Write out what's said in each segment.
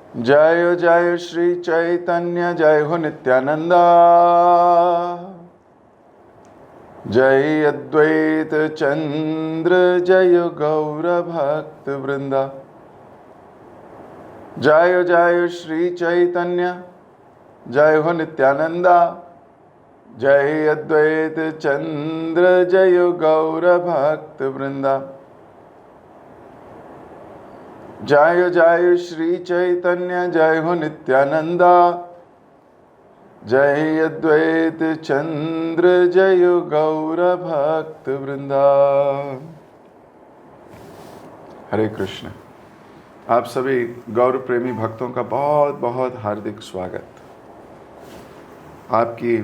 जय जय श्री चैतन्य जय हो नित्यानंदा। जय अद्वैत चंद्र जय गौर भक्त वृंदा। जय जय श्री चैतन्य जय हो नित्यानंदा। जय अद्वैत चंद्र जय गौर भक्त वृंदा। जय जय श्री चैतन्य जय हो नित्यानंदा। जय अद्वैत चंद्र जय गौर भक्त वृंदा। हरे कृष्ण। आप सभी गौर प्रेमी भक्तों का बहुत बहुत हार्दिक स्वागत। आपकी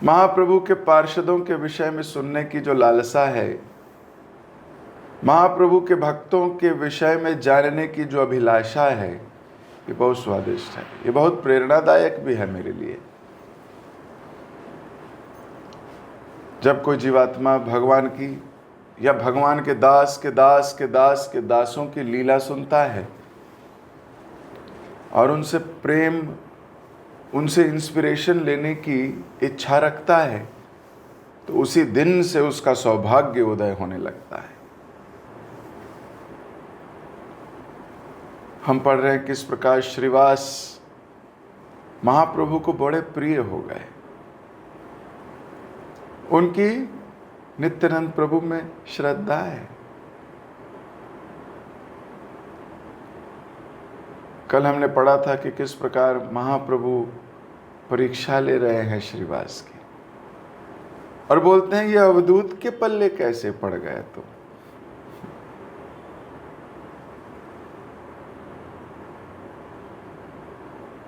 महाप्रभु के पार्षदों के विषय में सुनने की जो लालसा है, महाप्रभु के भक्तों के विषय में जानने की जो अभिलाषा है, ये बहुत स्वादिष्ट है। ये बहुत प्रेरणादायक भी है मेरे लिए। जब कोई जीवात्मा भगवान की या भगवान के दास के दास के दास के दासों की लीला सुनता है और उनसे प्रेम, उनसे इंस्पिरेशन लेने की इच्छा रखता है, तो उसी दिन से उसका सौभाग्य उदय होने लगता है। हम पढ़ रहे हैं किस प्रकार श्रीवास महाप्रभु को बड़े प्रिय हो गए। उनकी नित्यानंद प्रभु में श्रद्धा है। कल हमने पढ़ा था कि किस प्रकार महाप्रभु परीक्षा ले रहे हैं श्रीवास की, और बोलते हैं ये अवधूत के पल्ले कैसे पड़ गए तुम।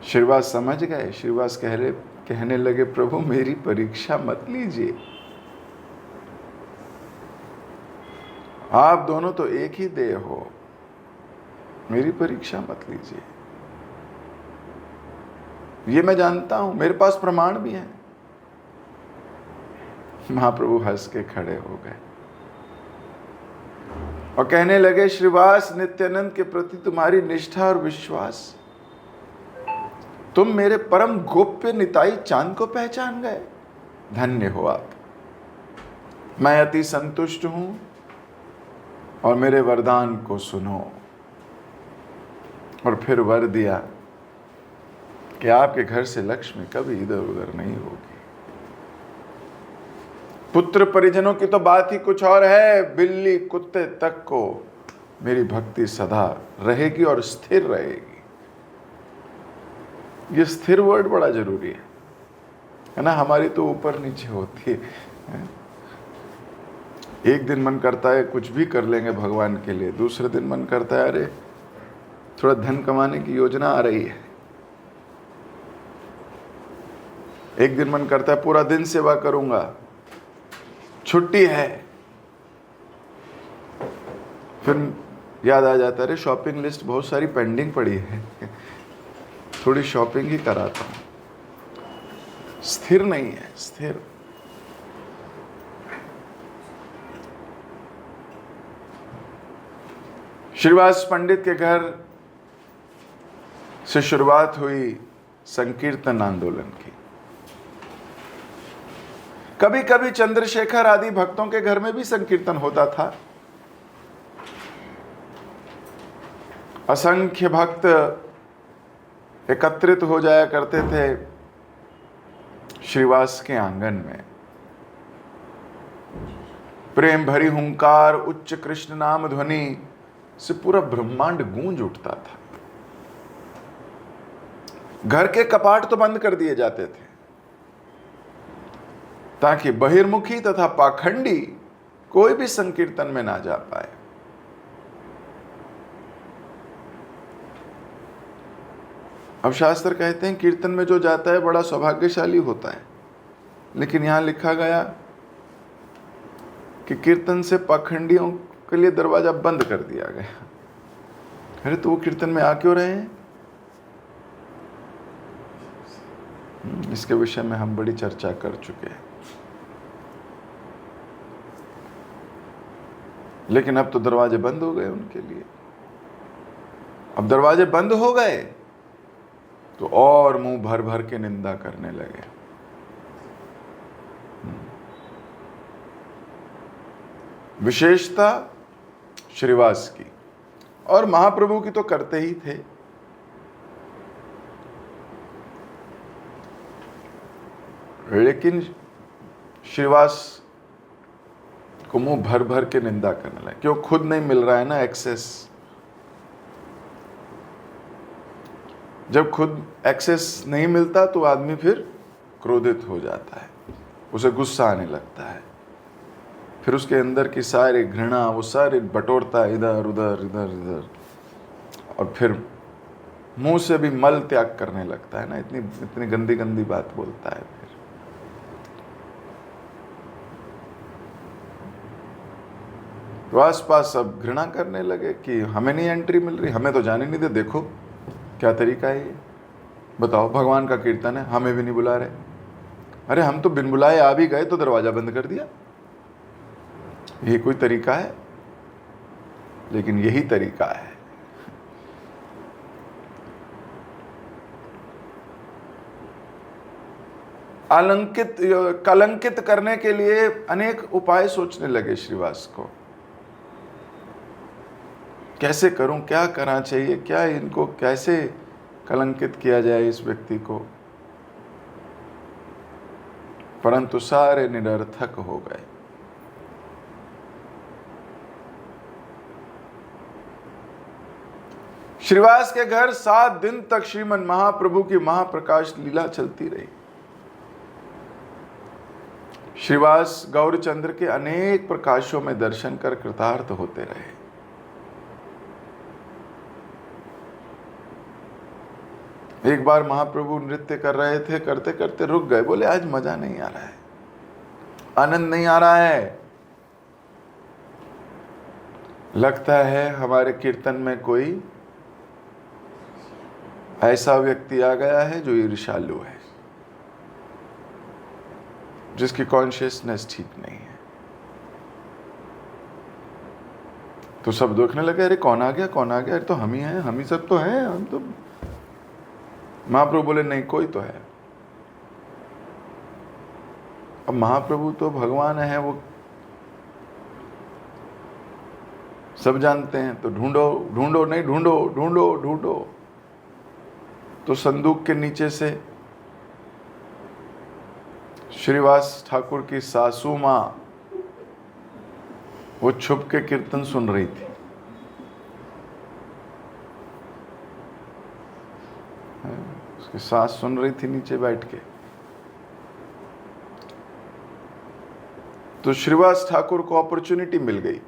श्रीवास समझ गए। श्रीवास कहने लगे, प्रभु मेरी परीक्षा मत लीजिए, आप दोनों तो एक ही देह हो, मेरी परीक्षा मत लीजिए। ये मैं जानता हूं, मेरे पास प्रमाण भी है। महाप्रभु हंस के खड़े हो गए और कहने लगे, श्रीवास नित्यानंद के प्रति तुम्हारी निष्ठा और विश्वास, तुम मेरे परम गोप्य निताई चांद को पहचान गए। धन्य हो आप। मैं अति संतुष्ट हूं और मेरे वरदान को सुनो। और फिर वर दिया कि आपके घर से लक्ष्मी कभी इधर उधर नहीं होगी। पुत्र परिजनों की तो बात ही कुछ और है, बिल्ली कुत्ते तक को मेरी भक्ति सदा रहेगी और स्थिर रहेगी। ये स्थिर वर्ड बड़ा जरूरी है ना। हमारी तो ऊपर नीचे होती है। एक दिन मन करता है कुछ भी कर लेंगे भगवान के लिए, दूसरे दिन मन करता है अरे थोड़ा धन कमाने की योजना आ रही है। एक दिन मन करता है पूरा दिन सेवा करूंगा, छुट्टी है। फिर याद आ जाता है अरे शॉपिंग लिस्ट बहुत सारी पेंडिंग पड़ी है, थोड़ी शॉपिंग ही कराता हूं। स्थिर नहीं है, स्थिर। श्रीवास पंडित के घर से शुरुआत हुई संकीर्तन आंदोलन की। कभी कभी चंद्रशेखर आदि भक्तों के घर में भी संकीर्तन होता था। असंख्य भक्त एकत्रित हो जाया करते थे श्रीवास के आंगन में। प्रेम भरी हुंकार, उच्च कृष्ण नाम ध्वनि से पूरा ब्रह्मांड गूंज उठता था। घर के कपाट तो बंद कर दिए जाते थे ताकि बहिर्मुखी तथा पाखंडी कोई भी संकीर्तन में ना जा पाए। अब शास्त्र कहते हैं कीर्तन में जो जाता है बड़ा सौभाग्यशाली होता है, लेकिन यहां लिखा गया कि कीर्तन से पाखंडियों के लिए दरवाजा बंद कर दिया गया। अरे तो वो कीर्तन में आ क्यों रहे हैं? इसके विषय में हम बड़ी चर्चा कर चुके हैं, लेकिन अब तो दरवाजे बंद हो गए उनके लिए। अब दरवाजे बंद हो गए तो और मुंह भर भर के निंदा करने लगे। विशेषता श्रीवास की, और महाप्रभु की तो करते ही थे। लेकिन श्रीवास को मुंह भर भर के निंदा करने लगे, क्यों? खुद नहीं मिल रहा है ना एक्सेस। जब खुद एक्सेस नहीं मिलता तो आदमी फिर क्रोधित हो जाता है, उसे गुस्सा आने लगता है, फिर उसके अंदर की सारी घृणा वो सारी बटोरता है इधर उधर इधर इधर, और फिर मुंह से भी मल त्याग करने लगता है ना, इतनी इतनी गंदी गंदी बात बोलता है। फिर तो आस पास सब घृणा करने लगे कि हमें नहीं एंट्री मिल रही, हमें तो जाने नहीं दे, देखो क्या तरीका है ये, बताओ भगवान का कीर्तन है हमें भी नहीं बुला रहे। अरे हम तो बिन बुलाए आ भी गए तो दरवाजा बंद कर दिया, ये कोई तरीका है? लेकिन यही तरीका है। कलंकित करने के लिए अनेक उपाय सोचने लगे श्रीवास को, कैसे करूं, क्या करना चाहिए, क्या इनको कैसे कलंकित किया जाए इस व्यक्ति को, परंतु सारे निरर्थक हो गए। श्रीवास के घर 7 दिन तक श्रीमन महाप्रभु की महाप्रकाश लीला चलती रही। श्रीवास गौरचंद्र के अनेक प्रकाशों में दर्शन कर कृतार्थ होते रहे। एक बार महाप्रभु नृत्य कर रहे थे, करते करते रुक गए, बोले आज मजा नहीं आ रहा है, आनंद नहीं आ रहा है, लगता है हमारे कीर्तन में कोई ऐसा व्यक्ति आ गया है जो ईर्ष्यालु है, जिसकी कॉन्शियसनेस ठीक नहीं है। तो सब देखने लगे, अरे कौन आ गया कौन आ गया, अरे तो हम ही हैं, हम ही सब तो हैं, हम तो। महाप्रभु बोले नहीं, कोई तो है। अब महाप्रभु तो भगवान है, वो सब जानते हैं, तो ढूंढो ढूंढो, नहीं ढूंढो ढूंढो ढूंढो। तो संदूक के नीचे से श्रीवास ठाकुर की सासू मां वो छुप के कीर्तन सुन रही थी। उसकी सास सुन रही थी नीचे बैठ के। तो श्रीवास ठाकुर को अपॉर्चुनिटी मिल गई।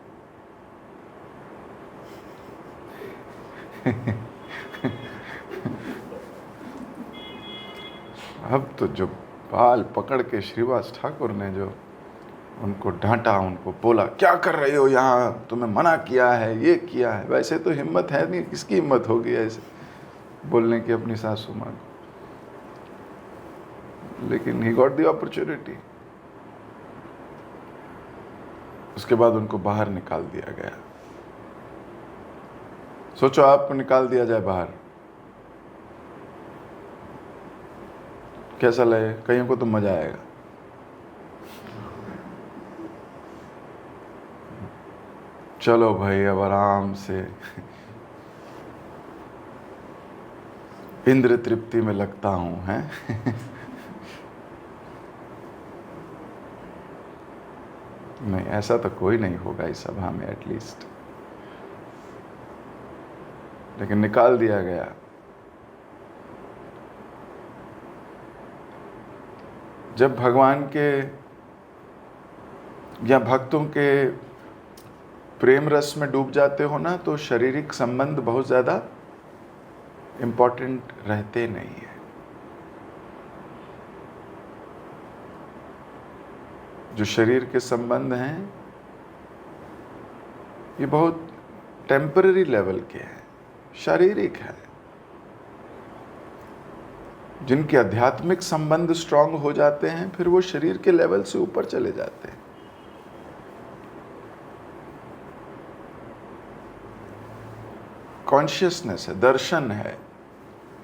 अब तो जो बाल पकड़ के श्रीवास ठाकुर ने जो उनको डांटा, उनको बोला क्या कर रहे हो यहाँ, तुम्हें मना किया है, ये किया है। वैसे तो हिम्मत है नहीं, किसकी हिम्मत होगी ऐसे बोलने की अपनी सासू माँ को, लेकिन ही गॉट द अपॉर्चुनिटी। उसके बाद उनको बाहर निकाल दिया गया। सोचो आपको निकाल दिया जाए बाहर, कैसा लगे? कईयों को तो मजा आएगा। चलो भाई अब आराम से इंद्र तृप्ति में लगता हूं, हैं? नहीं, ऐसा तो कोई नहीं होगा इस सभा में एटलीस्ट। लेकिन निकाल दिया गया। जब भगवान के या भक्तों के प्रेम रस में डूब जाते हो ना, तो शारीरिक संबंध बहुत ज़्यादा इम्पोर्टेंट रहते नहीं है। जो शरीर के संबंध हैं ये बहुत टेम्पररी लेवल के हैं, शारीरिक है। जिनके आध्यात्मिक संबंध स्ट्रांग हो जाते हैं फिर वो शरीर के लेवल से ऊपर चले जाते हैं। कॉन्शियसनेस है, दर्शन है।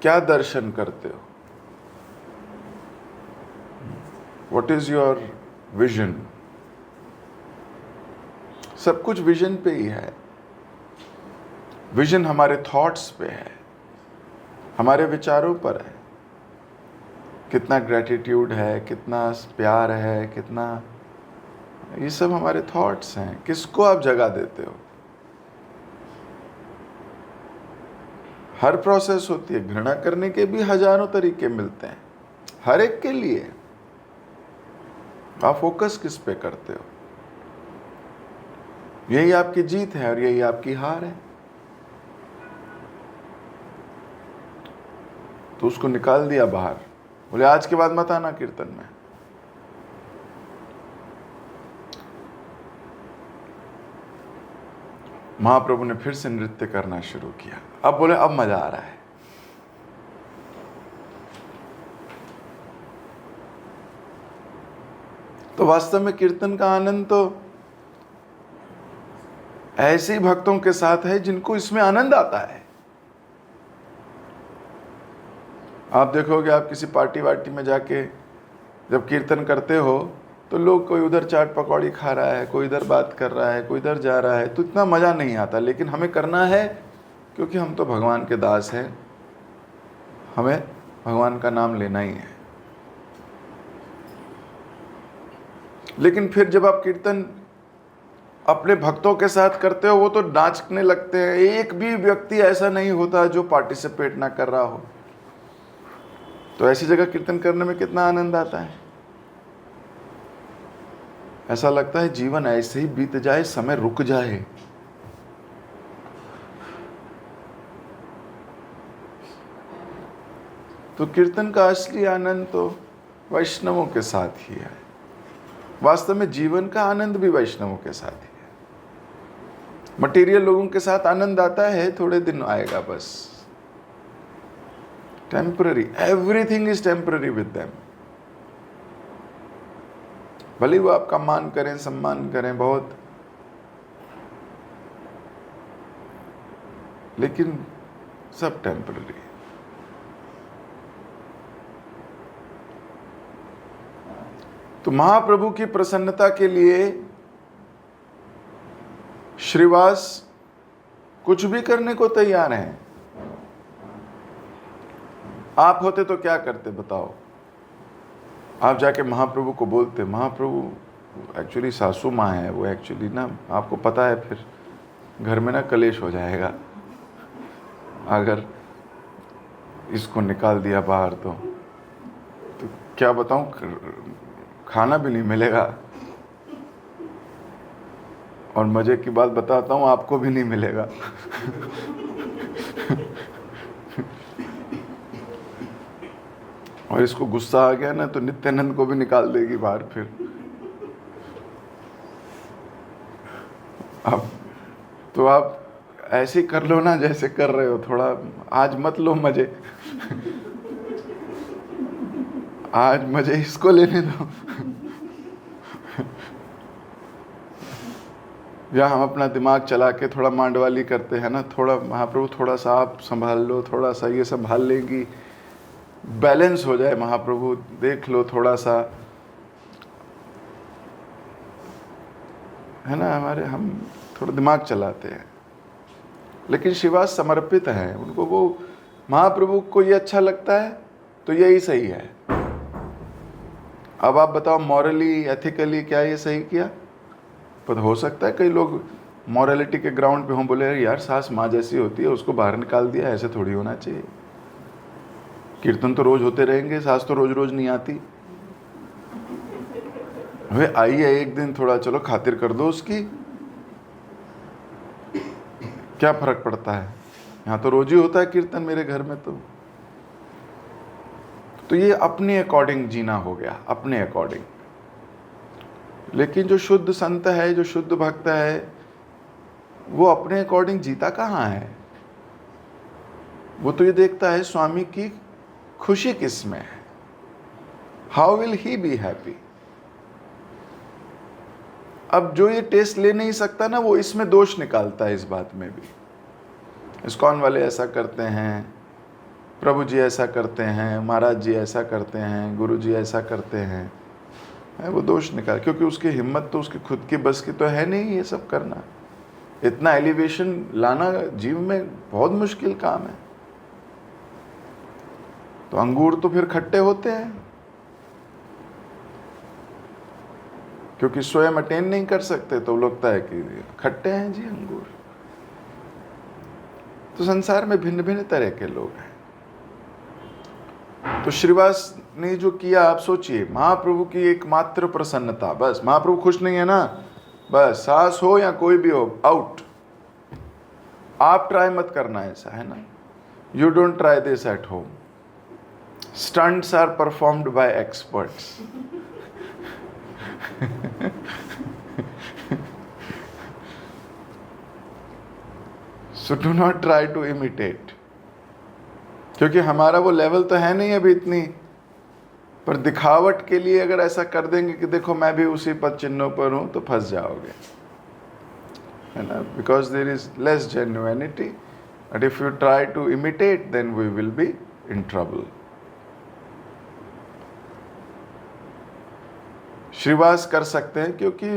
क्या दर्शन करते हो? What is your vision? सब कुछ विजन पे ही है। विजन हमारे थॉट्स पे है, हमारे विचारों पर है। कितना ग्रेटिट्यूड है, कितना प्यार है, कितना, ये सब हमारे थॉट्स हैं। किसको आप जगह देते हो? हर प्रोसेस होती है। घृणा करने के भी हजारों तरीके मिलते हैं, हर एक के लिए। आप फोकस किस पे करते हो? यही आपकी जीत है और यही आपकी हार है। तो उसको निकाल दिया बाहर, बोले आज के बाद मत आना कीर्तन में। महाप्रभु ने फिर से नृत्य करना शुरू किया। अब बोले अब मजा आ रहा है। तो वास्तव में कीर्तन का आनंद तो ऐसे भक्तों के साथ है जिनको इसमें आनंद आता है। आप देखोगे, आप किसी पार्टी वार्टी में जाके जब कीर्तन करते हो तो लोग, कोई उधर चाट पकौड़ी खा रहा है, कोई इधर बात कर रहा है, कोई इधर जा रहा है, तो इतना मज़ा नहीं आता। लेकिन हमें करना है क्योंकि हम तो भगवान के दास हैं, हमें भगवान का नाम लेना ही है। लेकिन फिर जब आप कीर्तन अपने भक्तों के साथ करते हो, वो तो नाचने लगते हैं। एक भी व्यक्ति ऐसा नहीं होता जो पार्टिसिपेट ना कर रहा हो। तो ऐसी जगह कीर्तन करने में कितना आनंद आता है। ऐसा लगता है जीवन ऐसे ही बीत जाए, समय रुक जाए। तो कीर्तन का असली आनंद तो वैष्णवों के साथ ही है। वास्तव में जीवन का आनंद भी वैष्णवों के साथ ही है। मटेरियल लोगों के साथ आनंद आता है, थोड़े दिन आएगा बस, temporary. Everything is temporary with them. भले वो आपका मान करें, सम्मान करें बहुत, लेकिन सब टेम्पररी। तो महाप्रभु की प्रसन्नता के लिए श्रीवास कुछ भी करने को तैयार हैं। आप होते तो क्या करते बताओ? आप जाके महाप्रभु को बोलते, महाप्रभु एक्चुअली सासू माँ है, वो एक्चुअली ना, आपको पता है फिर घर में ना कलेश हो जाएगा अगर इसको निकाल दिया बाहर। तो क्या बताऊं, खाना भी नहीं मिलेगा। और मजे की बात बताता हूं, आपको भी नहीं मिलेगा। और इसको गुस्सा आ गया ना तो नित्यानंद को भी निकाल देगी बाहर फिर। अब तो आप ऐसे कर लो ना जैसे कर रहे हो, थोड़ा आज मत लो मजे। आज मजे इसको लेने दो। या हम अपना दिमाग चला के थोड़ा मांडवाली करते हैं ना, थोड़ा महाप्रभु थोड़ा सा आप संभाल लो, थोड़ा सा ये संभाल लेंगी, बैलेंस हो जाए। महाप्रभु देख लो थोड़ा सा, है ना, हम थोड़ा दिमाग चलाते हैं। लेकिन श्रीवास समर्पित है, उनको वो महाप्रभु को ये अच्छा लगता है तो यही सही है। अब आप बताओ मॉरली, एथिकली क्या ये सही किया? पर हो सकता है कई लोग मॉरलिटी के ग्राउंड पे हों, बोले यार सास माँ जैसी होती है, उसको बाहर निकाल दिया, ऐसे थोड़ी होना चाहिए। कीर्तन तो रोज होते रहेंगे, सास तो रोज रोज नहीं आती। वे आई है एक दिन, थोड़ा चलो खातिर कर दो उसकी, क्या फर्क पड़ता है। यहाँ तो रोज ही होता है कीर्तन मेरे घर में। तो ये अपने अकॉर्डिंग जीना हो गया, अपने अकॉर्डिंग। लेकिन जो शुद्ध संत है, जो शुद्ध भक्त है, वो अपने अकॉर्डिंग जीता कहाँ है? वो तो ये देखता है स्वामी की खुशी किस में है। How will he be happy? अब जो ये टेस्ट ले नहीं सकता ना, वो इसमें दोष निकालता है, इस बात में भी। इस्कॉन वाले ऐसा करते हैं, प्रभु जी ऐसा करते हैं, महाराज जी ऐसा करते हैं, गुरु जी ऐसा करते हैं, वो दोष निकाल, क्योंकि उसकी हिम्मत तो उसकी खुद की बस की तो है नहीं ये सब करना। इतना एलिवेशन लाना जीव में बहुत मुश्किल काम है। तो अंगूर तो फिर खट्टे होते हैं, क्योंकि स्वयं अटेन नहीं कर सकते, तो लगता है कि खट्टे हैं जी अंगूर। तो संसार में भिन्न भिन्न तरह के लोग हैं। तो श्रीवास ने जो किया, आप सोचिए, महाप्रभु की एकमात्र प्रसन्नता, बस महाप्रभु खुश नहीं है ना, बस सास हो या कोई भी हो, आउट। आप ट्राई मत करना ऐसा, है ना। You don't try this at home. Stunts are performed by experts. So do not try to imitate, क्योंकि हमारा वो लेवल तो है नहीं अभी इतनी। पर दिखावट के लिए अगर ऐसा कर देंगे कि देखो मैं भी उसी पद चिन्हों पर हूं, तो फंस जाओगे, है ना। Because there is less genuinity, but if you try to imitate then we will be in trouble. श्रीवास कर सकते हैं क्योंकि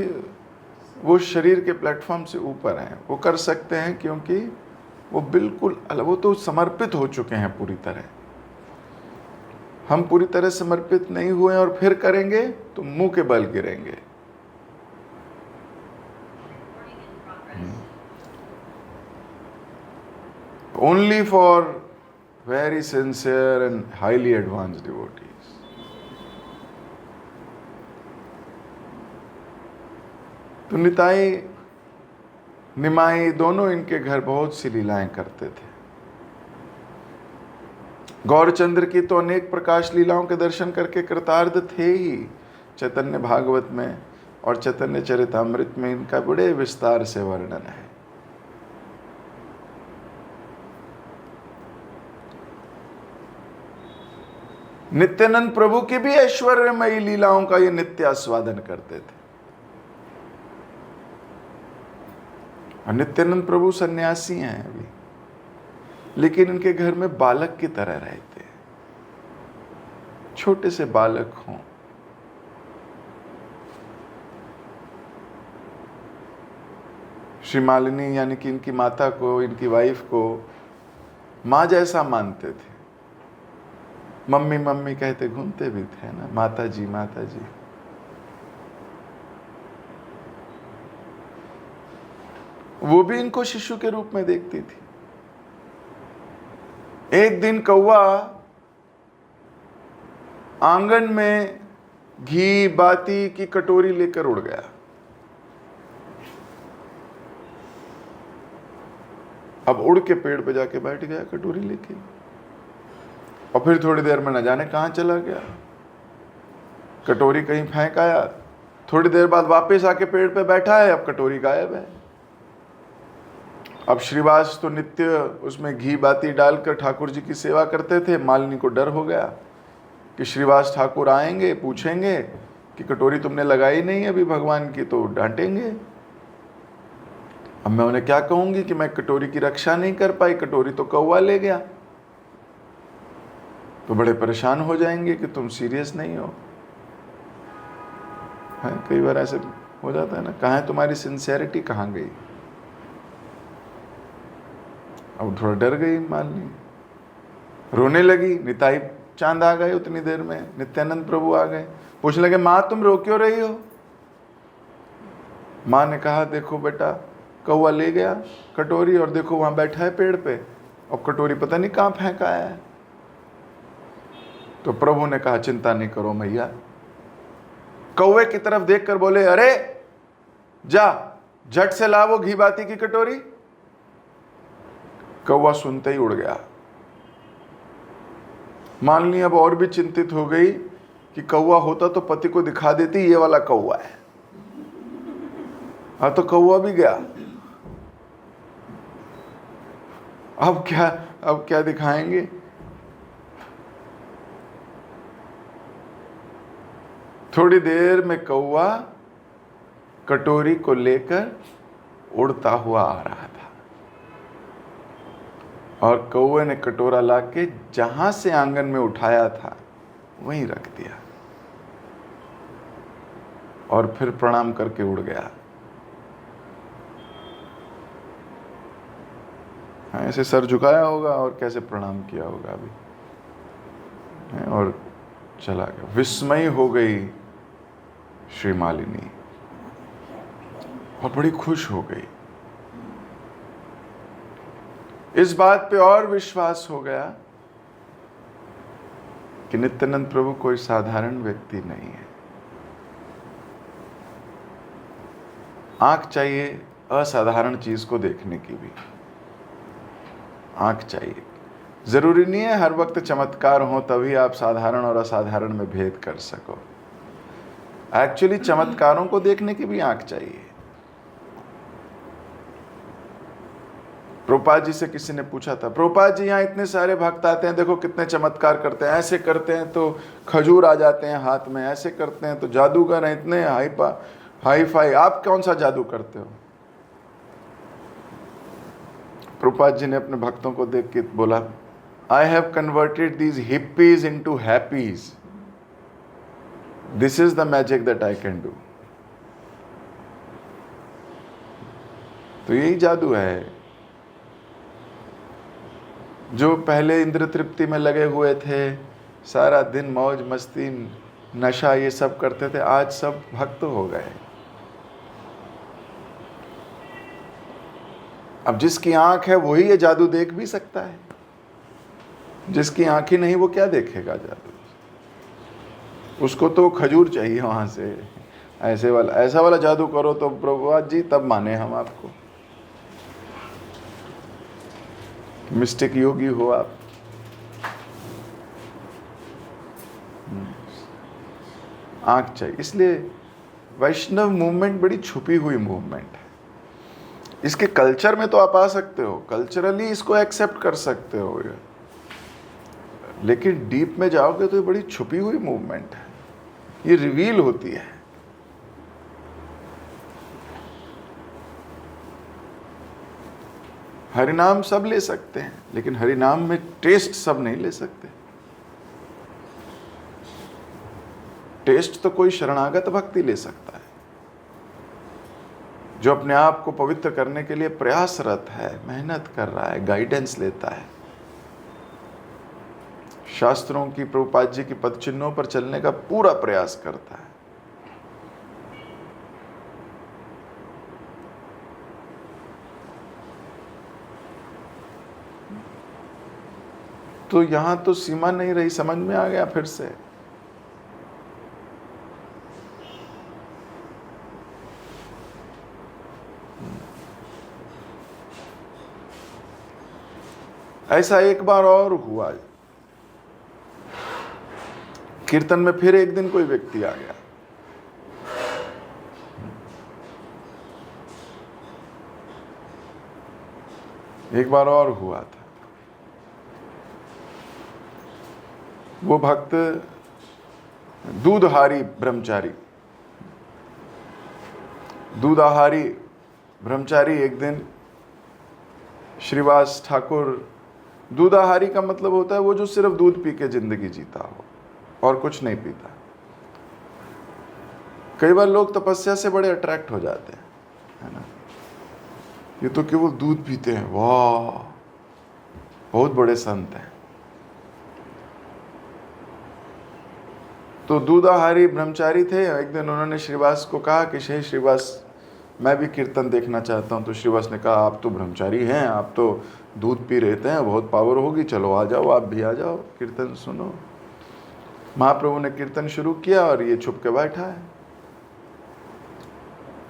वो शरीर के प्लेटफॉर्म से ऊपर हैं। वो कर सकते हैं क्योंकि वो बिल्कुल अलग, वो तो समर्पित हो चुके हैं पूरी तरह। हम पूरी तरह समर्पित नहीं हुए और फिर करेंगे तो मुंह के बल गिरेंगे। Only for very sincere and highly advanced devotees. तो निताई निमाई दोनों इनके घर बहुत सी लीलाएं करते थे। गौरचंद्र की तो अनेक प्रकाश लीलाओं के दर्शन करके कृतार्थ थे ही। चैतन्य भागवत में और चैतन्य चरितामृत में इनका बड़े विस्तार से वर्णन है। नित्यानंद प्रभु की भी ऐश्वर्यमयी लीलाओं का ये नित्य आस्वादन करते थे। और नित्यानंद प्रभु सन्यासी हैं अभी, लेकिन इनके घर में बालक की तरह रहते हैं, छोटे से बालक हों। श्री मालिनी यानी कि इनकी माता को, इनकी वाइफ को माँ जैसा मानते थे। मम्मी मम्मी कहते घूमते भी थे ना, माता जी माता जी। वो भी इनको शिशु के रूप में देखती थी। एक दिन कौवा आंगन में घी बाती की कटोरी लेकर उड़ गया। अब उड़ के पेड़ पे जाके बैठ गया कटोरी लेके, और फिर थोड़ी देर में न जाने कहां चला गया। कटोरी कहीं फेंक आया, थोड़ी देर बाद वापस आके पेड़ पे बैठा है, अब कटोरी गायब है। अब श्रीवास तो नित्य उसमें घी बाती डालकर ठाकुर जी की सेवा करते थे। मालिनी को डर हो गया कि श्रीवास ठाकुर आएंगे, पूछेंगे कि कटोरी तुमने लगाई नहीं अभी भगवान की, तो डांटेंगे। अब मैं उन्हें क्या कहूंगी कि मैं कटोरी की रक्षा नहीं कर पाई, कटोरी तो कौवा ले गया। तो बड़े परेशान हो जाएंगे कि तुम सीरियस नहीं हो। है, कई बार ऐसे हो जाता है ना, कहाँ है तुम्हारी सिंसियरिटी, कहाँ गई। अब थोड़ा डर गई मालिनी, रोने लगी। निताई चांद आ गए उतनी देर में, नित्यानंद प्रभु आ गए, पूछने लगे माँ तुम रो क्यों रही हो। माँ ने कहा देखो बेटा, कौवा ले गया कटोरी, और देखो वहां बैठा है पेड़ पे, और कटोरी पता नहीं कहाँ फेंका है। तो प्रभु ने कहा चिंता नहीं करो मैया। कौवे की तरफ देखकर बोले अरे जा झट से ला वो घी बाती की कटोरी। कौवा सुनते ही उड़ गया। मालिनी अब और भी चिंतित हो गई कि कौवा होता तो पति को दिखा देती ये वाला कौवा है। हाँ तो कौवा भी गया। अब क्या दिखाएंगे। थोड़ी देर में कौवा कटोरी को लेकर उड़ता हुआ आ रहा था। और कौवे ने कटोरा लाके जहां से आंगन में उठाया था वहीं रख दिया और फिर प्रणाम करके उड़ गया। ऐसे सर झुकाया होगा और कैसे प्रणाम किया होगा अभी, और चला गया। विस्मय हो गई श्री मालिनी और बड़ी खुश हो गई। इस बात पे और विश्वास हो गया कि नित्यानंद प्रभु कोई साधारण व्यक्ति नहीं है। आंख चाहिए असाधारण चीज को देखने की भी आंख चाहिए। जरूरी नहीं है हर वक्त चमत्कार हो तभी आप साधारण और असाधारण में भेद कर सको। एक्चुअली चमत्कारों को देखने की भी आंख चाहिए। प्रभुपाद जी से किसी ने पूछा था, प्रभुपाद जी यहाँ इतने सारे भक्त आते हैं, देखो कितने चमत्कार करते हैं, ऐसे करते हैं तो खजूर आ जाते हैं हाथ में, ऐसे करते हैं तो जादूगर हैं इतने हाई फाई, आप कौन सा जादू करते हो? प्रभुपाद जी ने अपने भक्तों को देख के बोला, I have converted these hippies into happies, this is the magic that I can do. तो यही जादू है। जो पहले इंद्र तृप्ति में लगे हुए थे, सारा दिन मौज मस्ती नशा ये सब करते थे, आज सब भक्त हो गए। अब जिसकी आंख है वही ये जादू देख भी सकता है, जिसकी आंख ही नहीं वो क्या देखेगा जादू? उसको तो खजूर चाहिए वहां से। ऐसा वाला जादू करो तो प्रभुपाद जी तब माने हम आपको, मिस्टिक योगी हो आप। आंख चाहिए। इसलिए वैष्णव मूवमेंट बड़ी छुपी हुई मूवमेंट है। इसके कल्चर में तो आप आ सकते हो, कल्चरली इसको एक्सेप्ट कर सकते हो, लेकिन डीप में जाओगे तो ये बड़ी छुपी हुई मूवमेंट है, ये रिवील होती है। हरिनाम सब ले सकते हैं, लेकिन हरिनाम में टेस्ट सब नहीं ले सकते। टेस्ट तो कोई शरणागत भक्ति ले सकता है, जो अपने आप को पवित्र करने के लिए प्रयासरत है, मेहनत कर रहा है, गाइडेंस लेता है, शास्त्रों की, प्रभुपाद जी की पद चिन्हों पर चलने का पूरा प्रयास करता है। तो यहां तो सीमा नहीं रही, समझ में आ गया फिर से। ऐसा एक बार और हुआ, कीर्तन में फिर एक दिन कोई व्यक्ति आ गया। एक बार और हुआ था। वो भक्त दूधाहारी ब्रह्मचारी एक दिन श्रीवास ठाकुर, दूधाहारी का मतलब होता है वो जो सिर्फ दूध पी के जिंदगी जीता हो और कुछ नहीं पीता। कई बार लोग तपस्या से बड़े अट्रैक्ट हो जाते हैं, है ना, ये तो केवल दूध पीते हैं, वाह बहुत बड़े संत हैं। तो दूधाहारी ब्रह्मचारी थे। एक दिन उन्होंने श्रीवास को कहा कि श्रीवास मैं भी कीर्तन देखना चाहता हूँ। तो श्रीवास ने कहा, आप तो ब्रह्मचारी हैं, आप तो दूध पी रहते हैं, बहुत पावर होगी, चलो आ जाओ, आप भी आ जाओ, कीर्तन सुनो। महाप्रभु ने कीर्तन शुरू किया और ये छुप के बैठा है।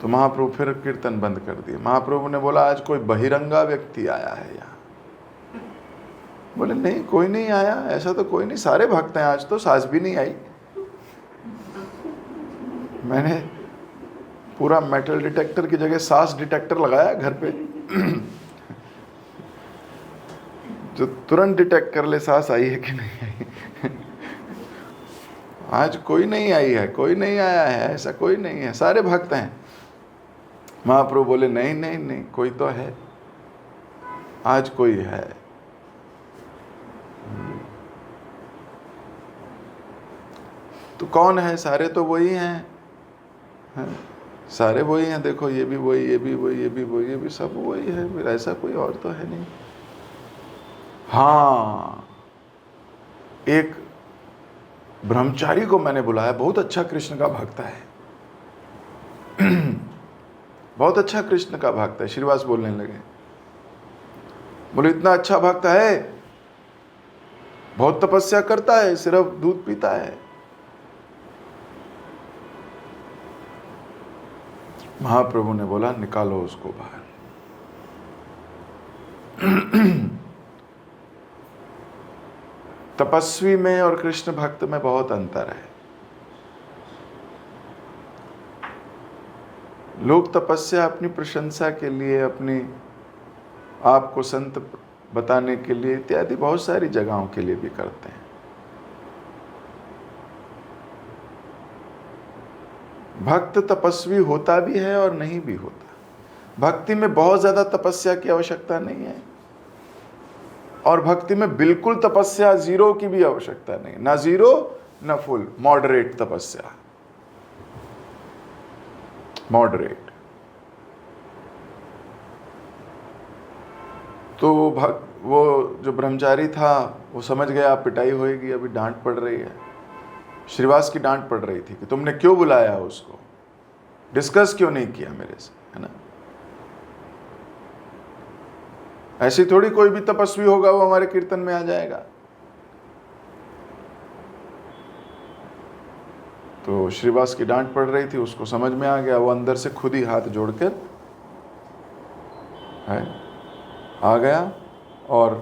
तो महाप्रभु फिर कीर्तन बंद कर दिए। महाप्रभु ने बोला, आज कोई बहिरंगा व्यक्ति आया है यहाँ? बोले नहीं, कोई नहीं आया, ऐसा तो कोई नहीं, सारे भक्त हैं, आज तो सास भी नहीं आई। मैंने पूरा मेटल डिटेक्टर की जगह सास डिटेक्टर लगाया घर पे जो तुरंत डिटेक्ट कर ले सास आई है कि नहीं आई। आज कोई नहीं आई है, कोई नहीं आया है, ऐसा कोई नहीं है, सारे भक्त हैं। महाप्रभु बोले नहीं नहीं नहीं, कोई तो है, आज कोई है। तो कौन है? सारे तो वही हैं, सारे वही हैं। देखो ये भी वही, ये भी वही, ये भी वही, ये भी सब वही है, फिर ऐसा कोई और तो है नहीं। हाँ, एक ब्रह्मचारी को मैंने बुलाया, बहुत अच्छा कृष्ण का भक्त है, बहुत अच्छा कृष्ण का भक्त है। श्रीवास बोलने लगे, बोले इतना अच्छा भक्त है, बहुत तपस्या करता है, सिर्फ दूध पीता है। महाप्रभु ने बोला निकालो उसको बाहर। तपस्वी में और कृष्ण भक्त में बहुत अंतर है। लोग तपस्या अपनी प्रशंसा के लिए, अपनी आपको संत बताने के लिए इत्यादि बहुत सारी जगहों के लिए भी करते हैं। भक्त तपस्वी होता भी है और नहीं भी होता। भक्ति में बहुत ज्यादा तपस्या की आवश्यकता नहीं है, और भक्ति में बिल्कुल तपस्या जीरो की भी आवश्यकता नहीं, ना जीरो ना फुल, मॉडरेट तपस्या, मॉडरेट। तो वो जो ब्रह्मचारी था वो समझ गया पिटाई होएगी, अभी डांट पड़ रही है। श्रीवास की डांट पड़ रही थी कि तुमने क्यों बुलाया उसको, डिस्कस क्यों नहीं किया मेरे से, है ना। ऐसी थोड़ी कोई भी तपस्वी होगा वो हमारे कीर्तन में आ जाएगा। तो श्रीवास की डांट पड़ रही थी, उसको समझ में आ गया, वो अंदर से खुद ही हाथ जोड़कर आ गया और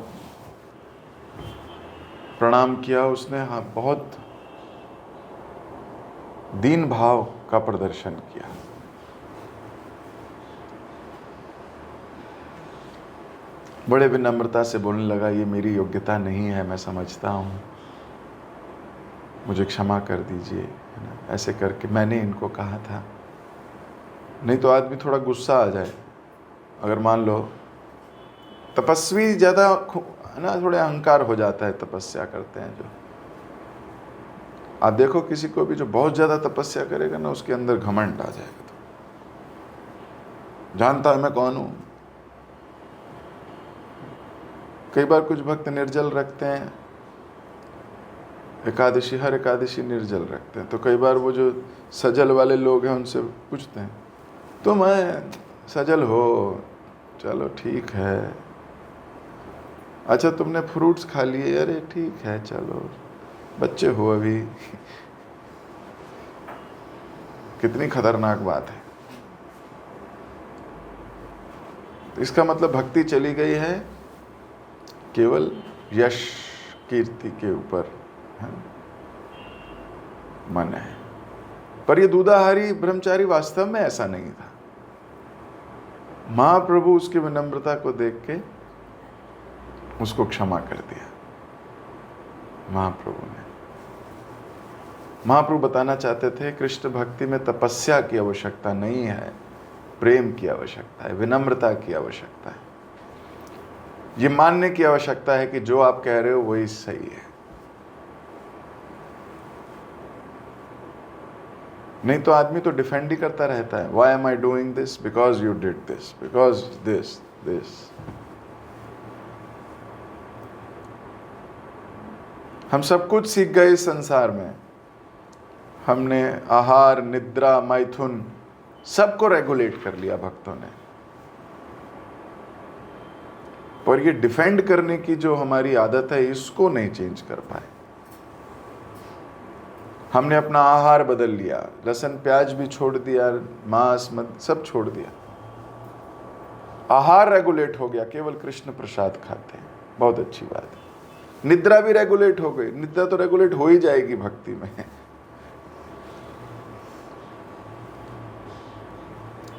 प्रणाम किया उसने। हाँ, बहुत दीन भाव का प्रदर्शन किया। बड़े विनम्रता से बोलने लगा, ये मेरी योग्यता नहीं है, मैं समझता हूँ, मुझे क्षमा कर दीजिए, है ना। ऐसे करके मैंने इनको कहा था। नहीं तो आदमी थोड़ा गुस्सा आ जाए, अगर मान लो तपस्वी ज़्यादा है ना, थोड़े अहंकार हो जाता है तपस्या करते हैं जो। आप देखो किसी को भी जो बहुत ज़्यादा तपस्या करेगा ना, उसके अंदर घमंड आ जाएगा, तो जानता है मैं कौन हूँ। कई बार कुछ भक्त निर्जल रखते हैं, एकादशी, हर एकादशी निर्जल रखते हैं। तो कई बार वो जो सजल वाले लोग हैं उनसे पूछते हैं, तो मैं सजल हो, चलो ठीक है। अच्छा तुमने फ्रूट्स खा लिए, अरे ठीक है, चलो बच्चे हो अभी। कितनी खतरनाक बात है। तो इसका मतलब भक्ति चली गई है केवल यश कीर्ति के ऊपर, है? मन है। पर ये दूधाहारी ब्रह्मचारी वास्तव में ऐसा नहीं था। महाप्रभु उसकी विनम्रता को देख के उसको क्षमा कर दिया। महाप्रभु बताना चाहते थे कृष्ण भक्ति में तपस्या की आवश्यकता नहीं है, प्रेम की आवश्यकता है, विनम्रता की आवश्यकता है। ये मानने की आवश्यकता है कि जो आप कह रहे हो वही सही है। नहीं तो आदमी तो डिफेंड ही करता रहता है, why am I doing this, because you did this, because this this. हम सब कुछ सीख गए इस संसार में। हमने आहार, निद्रा, मैथुन सबको रेगुलेट कर लिया भक्तों ने, पर ये डिफेंड करने की जो हमारी आदत है इसको नहीं चेंज कर पाए। हमने अपना आहार बदल लिया, लहसुन प्याज भी छोड़ दिया, मांस मत सब छोड़ दिया। आहार रेगुलेट हो गया, केवल कृष्ण प्रसाद खाते हैं, बहुत अच्छी बात है। निद्रा भी रेगुलेट हो गई, निद्रा तो रेगुलेट हो ही जाएगी भक्ति में।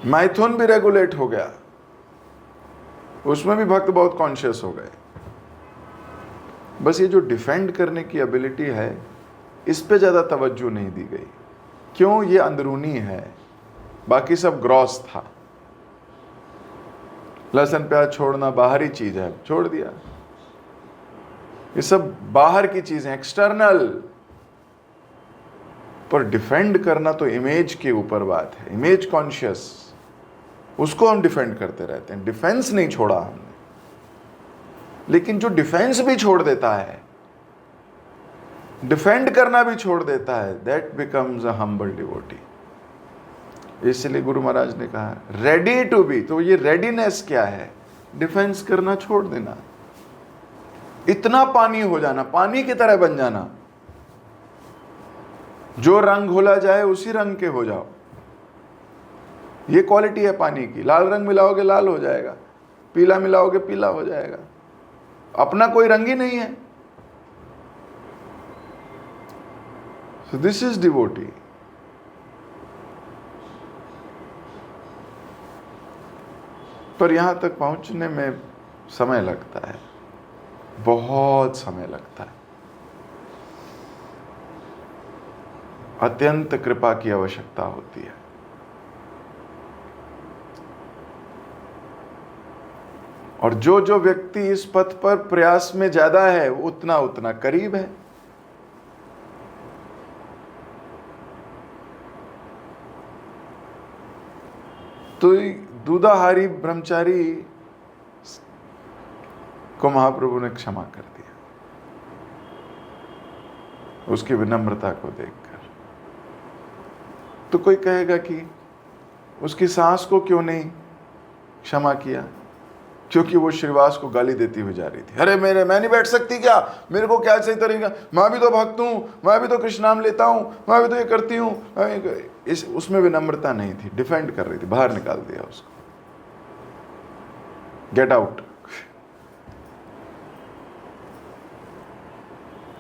मैथुन भी रेगुलेट हो गया, उसमें भी भक्त बहुत कॉन्शियस हो गए। बस ये जो डिफेंड करने की एबिलिटी है, इस पे ज़्यादा तवज्जो नहीं दी गई। क्यों? ये अंदरूनी है, बाकी सब ग्रॉस था। लहसुन प्याज छोड़ना बाहरी चीज है, छोड़ दिया। ये सब बाहर की चीजें, एक्सटर्नल। पर डिफेंड करना तो इमेज के ऊपर बात है, इमेज कॉन्शियस, उसको हम डिफेंड करते रहते हैं। डिफेंस नहीं छोड़ा हमने, लेकिन जो डिफेंस भी छोड़ देता है, डिफेंड करना भी छोड़ देता है, that becomes a humble devotee. इसलिए गुरु महाराज ने कहा रेडी टू बी। तो ये रेडीनेस क्या है? डिफेंस करना छोड़ देना, इतना पानी हो जाना, पानी की तरह बन जाना, जो रंग घोला जाए उसी रंग के हो जाओ। ये क्वालिटी है पानी की। लाल रंग मिलाओगे लाल हो जाएगा, पीला मिलाओगे पीला हो जाएगा, अपना कोई रंग ही नहीं है। So this is devotee. पर यहां तक पहुंचने में समय लगता है, बहुत समय लगता है। अत्यंत कृपा की आवश्यकता होती है। और जो जो व्यक्ति इस पथ पर प्रयास में ज्यादा है, उतना उतना करीब है। तो दूधाहारी ब्रह्मचारी को महाप्रभु ने क्षमा कर दिया, उसकी विनम्रता को देखकर। तो कोई कहेगा कि उसकी सास को क्यों नहीं क्षमा किया? क्योंकि वो श्रीवास को गाली देती हुई जा रही थी। अरे मैं नहीं बैठ सकती क्या? मेरे को क्या सही तरीका, मैं भी तो भक्त हूं, मैं भी तो कृष्ण नाम लेता हूं, मैं भी तो ये करती हूं। उसमें विनम्रता नहीं थी, डिफेंड कर रही थी, बाहर निकाल दिया उसको, गेट आउट।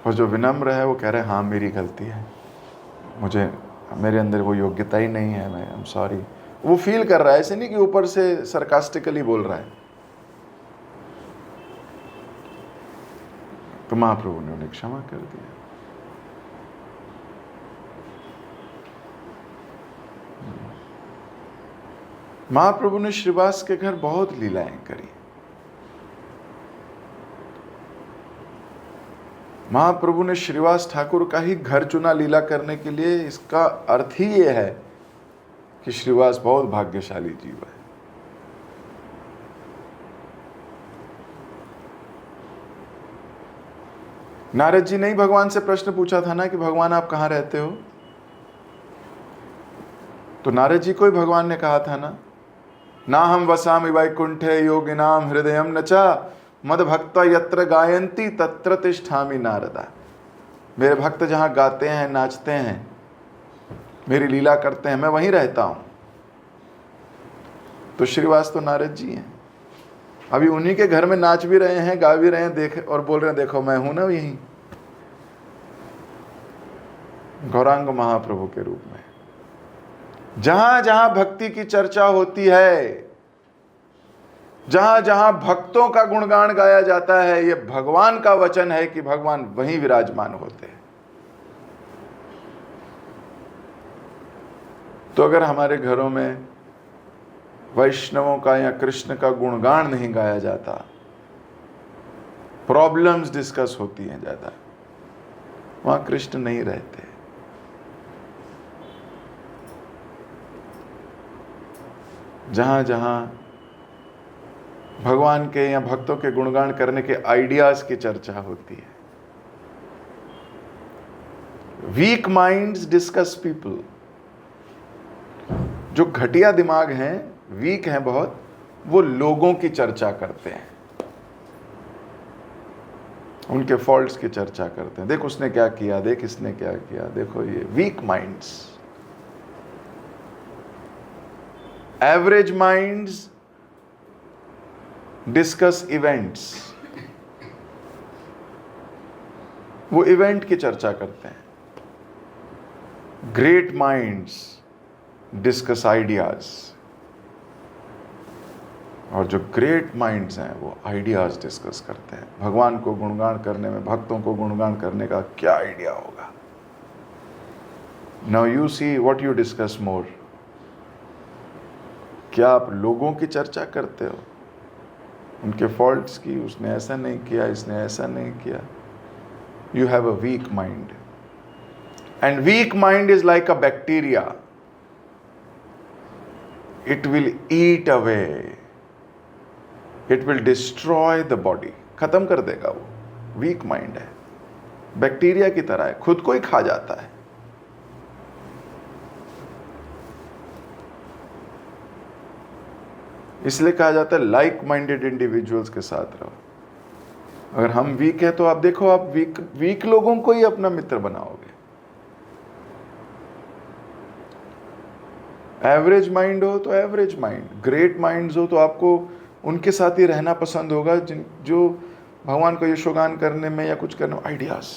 और जो विनम्र है वो कह रहे हैं हाँ मेरी गलती है, मेरे अंदर वो योग्यता ही नहीं है, मैं आई एम सॉरी। वो फील कर रहा है, ऐसे नहीं कि ऊपर से सरकास्टिकली बोल रहा है। तो महाप्रभु ने उन्हें क्षमा कर दिया। महाप्रभु ने श्रीवास के घर बहुत लीलाएं करी। महाप्रभु ने श्रीवास ठाकुर का ही घर चुना लीला करने के लिए। इसका अर्थ ही यह है कि श्रीवास बहुत भाग्यशाली जीव है। नारद जी ने ही भगवान से प्रश्न पूछा था ना कि भगवान आप कहाँ रहते हो? तो नारद जी को ही भगवान ने कहा था ना हम वसामि वैकुंठे योगिनाम हृदयम नचा मद भक्ता यत्र गायन्ति तत्र तिष्ठामि नारदा। मेरे भक्त जहाँ गाते हैं, नाचते हैं, मेरी लीला करते हैं, मैं वहीं रहता हूँ। तो श्रीवास तो नारद जी हैं, अभी उन्हीं के घर में नाच भी रहे हैं, गा भी रहे हैं, देख और बोल रहे हैं देखो मैं हूं ना यहीं, गौरांग महाप्रभु के रूप में। जहां जहां भक्ति की चर्चा होती है, जहां जहां भक्तों का गुणगान गाया जाता है, यह भगवान का वचन है कि भगवान वहीं विराजमान होते हैं। तो अगर हमारे घरों में वैष्णवों का या कृष्ण का गुणगान नहीं गाया जाता, प्रॉब्लम्स डिस्कस होती हैं ज्यादा, वहां कृष्ण नहीं रहते। जहां जहां भगवान के या भक्तों के गुणगान करने के आइडियाज की चर्चा होती है, वीक माइंड्स डिस्कस पीपल। जो घटिया दिमाग हैं, वीक हैं बहुत, वो लोगों की चर्चा करते हैं, उनके फॉल्ट्स की चर्चा करते हैं। देख उसने क्या किया, देख इसने क्या किया, देखो ये weak minds. Average minds discuss events, वो इवेंट की चर्चा करते हैं। ग्रेट माइंड्स डिस्कस आइडियाज, और जो ग्रेट माइंड्स हैं वो आइडियाज डिस्कस करते हैं। भगवान को गुणगान करने में, भक्तों को गुणगान करने का क्या आइडिया होगा। Now you see what you discuss more. क्या आप लोगों की चर्चा करते हो, उनके फॉल्ट्स की, उसने ऐसा नहीं किया, इसने ऐसा नहीं किया। You have a weak mind. And weak mind is like a bacteria. It will eat away. It will destroy the body. खत्म कर देगा वो. Weak mind है, बैक्टीरिया की तरह है, खुद को ही खा जाता है. इसलिए कहा जाता है लाइक माइंडेड इंडिविजुअल्स के साथ रहो. अगर हम वीक है तो आप देखो, आप वीक लोगों को ही अपना मित्र बनाओगे. एवरेज माइंड हो तो एवरेज माइंड, ग्रेट माइंड्स हो तो आपको उनके साथ ही रहना पसंद होगा जो भगवान को यशोगान करने में या कुछ करने में आइडियाज,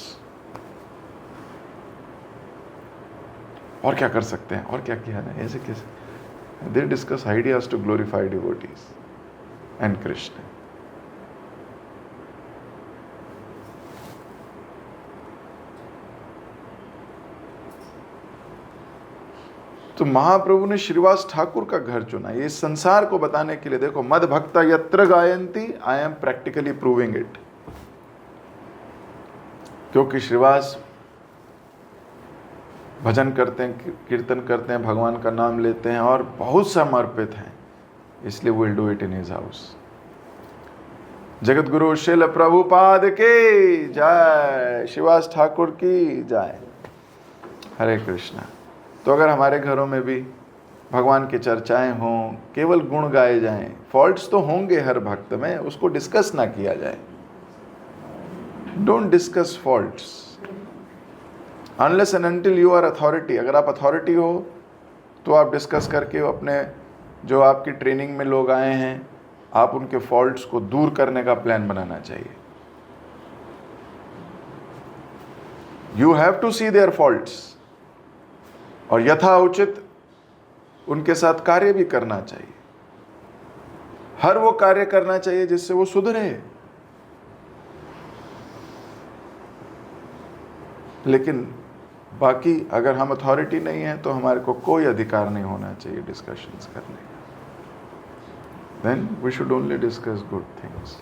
और क्या कर सकते हैं और क्या किया ना, ऐसे कैसे. They discuss ideas to glorify devotees and Krishna. तो महाप्रभु ने श्रीवास ठाकुर का घर चुना ये संसार को बताने के लिए. देखो, मद भक्ता यत्र गायंती, I am practically proving it. क्योंकि श्रीवास भजन करते हैं, कीर्तन करते हैं, भगवान का नाम लेते हैं और बहुत समर्पित हैं, इसलिए will do it in his house. Jagat Guru शिल प्रभुपाद की जय, श्रीवास ठाकुर की जय. हरे कृष्णा. तो अगर हमारे घरों में भी भगवान की चर्चाएं हों, केवल गुण गाए जाएं, फॉल्ट्स तो होंगे हर भक्त में, उसको डिस्कस ना किया जाए. Don't discuss faults unless and until you are authority. अगर आप अथॉरिटी हो तो आप डिस्कस करके अपने जो आपकी ट्रेनिंग में लोग आए हैं, आप उनके फॉल्ट्स को दूर करने का प्लान बनाना चाहिए. You have to see their faults और यथा उचित उनके साथ कार्य भी करना चाहिए. हर वो कार्य करना चाहिए जिससे वो सुधरे. लेकिन बाकी अगर हम अथॉरिटी नहीं है तो हमारे को कोई अधिकार नहीं होना चाहिए डिस्कशंस करने का. Then we should only discuss good things.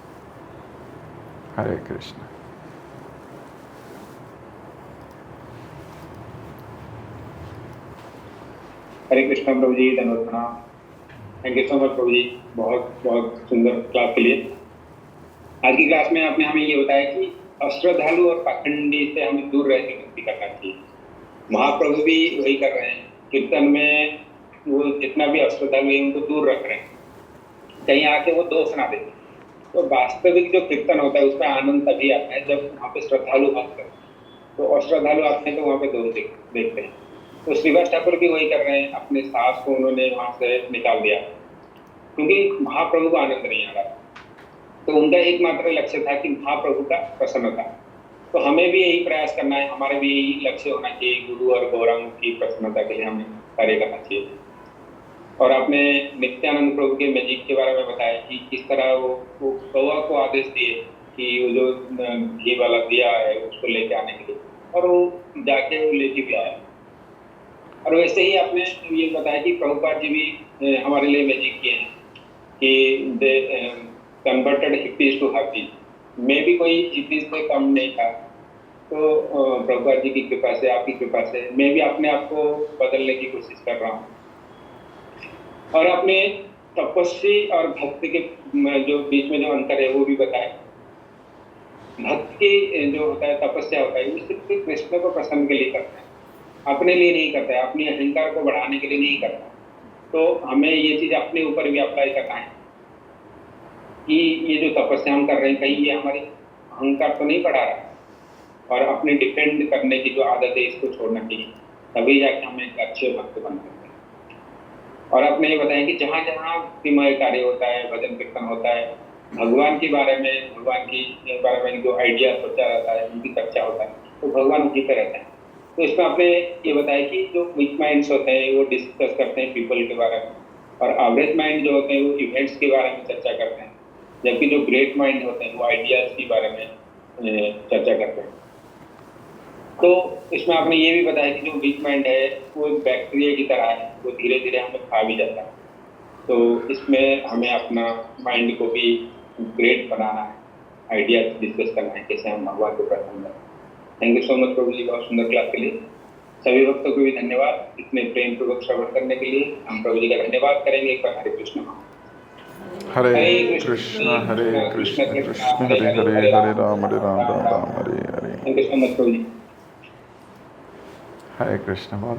हरे कृष्ण. हरे कृष्ण प्रभु जी, धन्यवाद प्रणाम. थैंक यू सो मच प्रभु जी, बहुत बहुत सुंदर क्लास के लिए. आज की क्लास में आपने हमें ये बताया कि अश्रद्धालु और पाखंडी से हमें दूर रह के भक्ति करना चाहिए. महाप्रभु भी वही कर रहे हैं. कीर्तन में वो जितना भी अश्रद्धालु है उनको दूर रख रहे हैं, कहीं आके वो दोष ना देते. तो वास्तविक जो कीर्तन होता है उसमें आनंद तभी आता है जब वहाँ पे श्रद्धालु भक्त है. तो अश्रद्धालु आते हैं तो वहाँ पे दोष देखते हैं. तो श्रीवास ठाकुर भी वही कर रहे हैं. अपने सास को उन्होंने वहाँ से निकाल दिया क्योंकि महाप्रभु को आनंद नहीं आ रहा. तो उनका एकमात्र लक्ष्य था कि महाप्रभु का प्रसन्नता. तो हमें भी यही प्रयास करना है, हमारे भी यही लक्ष्य होना चाहिए, गुरु और गौरांग की प्रसन्नता के लिए हमें कार्य करना चाहिए. और आपने नित्यानंद प्रभु के मैजिक के बारे में बताया कि किस तरह वो कौवा को आदेश दिए कि वो जो घी वाला दिया है उसको लेके आने के लिए, और वो जाके वो लेके भी आया. और वैसे ही आपने ये बताया कि प्रभुपाद जी भी हमारे लिए मैजिक किए हैं कि they converted hippies to happy. मैं भी कोई हिप्पीज से कम नहीं था. तो प्रभुपाद जी की कृपा से, आपकी कृपा से मैं भी अपने आप को बदलने की कोशिश कर रहा हूँ. और आपने तपस्वी और भक्त के जो बीच में जो अंतर है वो भी बताया. भक्त की जो होता है तपस्या होता है वो सिर्फ कृष्ण को प्रसन्न के लिए करता है, अपने लिए नहीं करता है, अपने अहंकार को बढ़ाने के लिए नहीं करता. तो हमें ये चीज अपने ऊपर भी अप्लाई करना है कि ये जो तपस्या हम कर रहे हैं कहीं ये हमारे अहंकार तो नहीं बढ़ा रहा है, और अपने डिपेंड करने की जो आदत है इसको छोड़ना चाहिए, तभी जाके हम एक अच्छे भक्त बन सकते हैं. और आपने ये बताया कि जहाँ जहाँ भक्तिमय कार्य होता है, भजन कीर्तन होता है, भगवान के बारे में, भगवान की बारे में जो आइडिया सोचा रहता है, उनकी चर्चा होता है, तो भगवान उसी पे रहते हैं. तो इसमें आपने ये बताया कि जो वीक माइंड्स होते हैं वो डिस्कस करते हैं पीपल के बारे में, और एवरेज माइंड जो होते हैं वो इवेंट्स के बारे में चर्चा करते हैं, जबकि जो ग्रेट माइंड होते हैं वो आइडियाज के बारे में चर्चा करते हैं. तो इसमें आपने ये भी बताया कि जो वीक माइंड है वो एक बैक्टीरिया की तरह है, वो धीरे धीरे हमें खा भी जाता है. तो इसमें हमें अपना माइंड को भी ग्रेट बनाना है, आइडियाज डिस्कस करना है कैसे हम भगवान को प्रसन्न करें. थैंक यू सो मच प्रभु जी, बहुत सुंदर क्लास के लिए. सभी भक्तों को भी धन्यवाद इतने प्रेम पूर्वक श्रवण करने के लिए। हम प्रभु जी का धन्यवाद करेंगे एक बार। हरे कृष्ण। हरे कृष्ण कृष्ण हरे हरे, हरे राम राम राम हरे हरे। थैंक यू सो मच प्रभु जी। हरे कृष्ण।